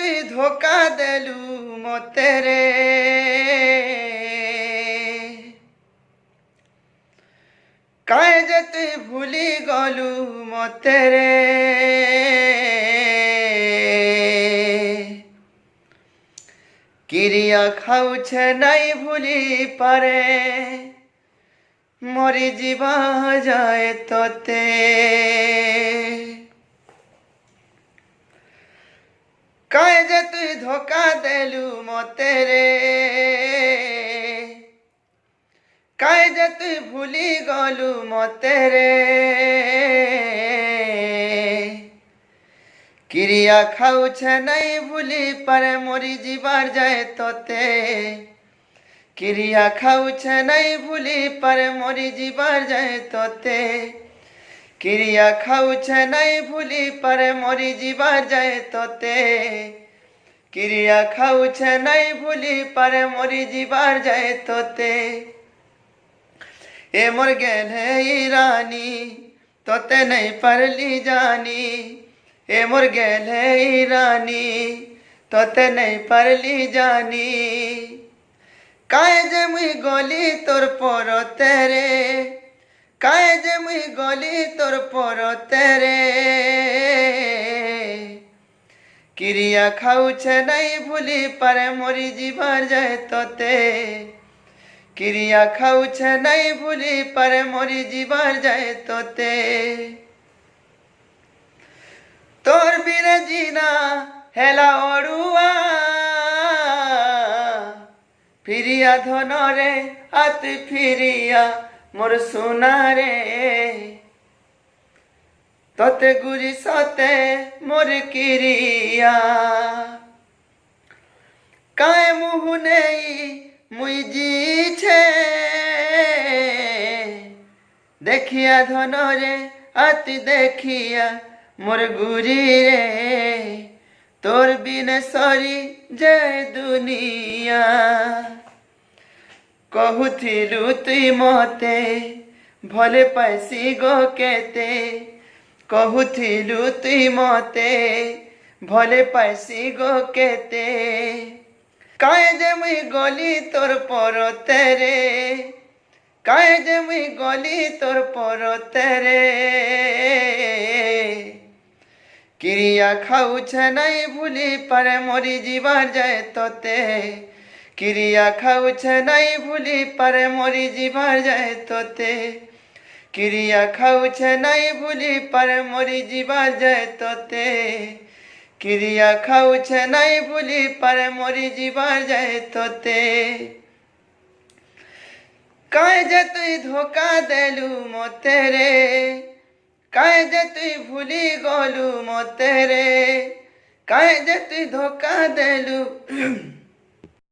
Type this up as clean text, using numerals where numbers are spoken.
তুই ধোকা দেলু মতে রে কায় যে তুই ভুলি গলু মতে রে কিরিয়া খাউছে নাই ভুলি পারে মরি ଯିବା যায় তোতে কায় যে তুই ধোকা দেলু মতে রে কায় যে তুই ভুলি গলু মতে রে কিরিয়া খাউছে নাই ভুলি পারে মরি ଯିবার যায় তোতে কিরিয়া খাউছে নাই ভুলি পারে মরি ଯିবার যায় তোতে কিরিয়া খাউছে নাই ভুলি পারে মরি ଯିবার যায় তোতে কিরিয়া খাউছে নাই ভুলি পারে মরি ଯିবার যায় তোতে এ মোর গেলে রানী তোতে নাই পারলি জানি এ মোর গেলে রানী তোতে নাই পারলি জানি কায় যে মুই গলি তোর পরতে রে কায় যে মুই গলি তোর পরতে রে কিরিয়া খাউছে নাই ভুলি পারে মরি ଯିবার যায় তোতে কিরিয়া খাউছে নাই ভুলি পারে মরি ଯିবার যায় তোতে তোর বিরজিনা হেলা অড়ুয়া ফিরিয়া ধনরে আতি ফিরিয়া মোর সোনারে তোতে গুরি সতে মোর কিরিয়া কায় মুহু নেই মুই জিছে দেখিয়া ধনরে আতি দেখিয়া মোর গুরি রে তোর বিনে সরি যে দুনিয়া কহুথিলু তুই মতে ভলে পাইছি গো কেতে কহুথিলু তুই মতে ভলে পাইছি গো কেতে কায় যে মুই গলি তোর পরতে রে কায় যে মুই গলি তোর পরতে রে কিরিয়া খাউছে নাই ভুলি পারে মরি ଯିবার যায় তোতে কিরিয়া খাউছে নাই ভুলি পারে মরি ଯିবার যায় তোতে কিরিয়া খাউছে নাই ভুলি পারে মরি ଯିবার যায় তোতে কিরিয়া খাউছে নাই ভুলি পারে মরি ଯିবার যায় তোতে কায় যে তুই ধোকা দেলু মতে রে কায় যে তুই ভুলি গলু মতে রে কায় যে তুই ধোকা দেলু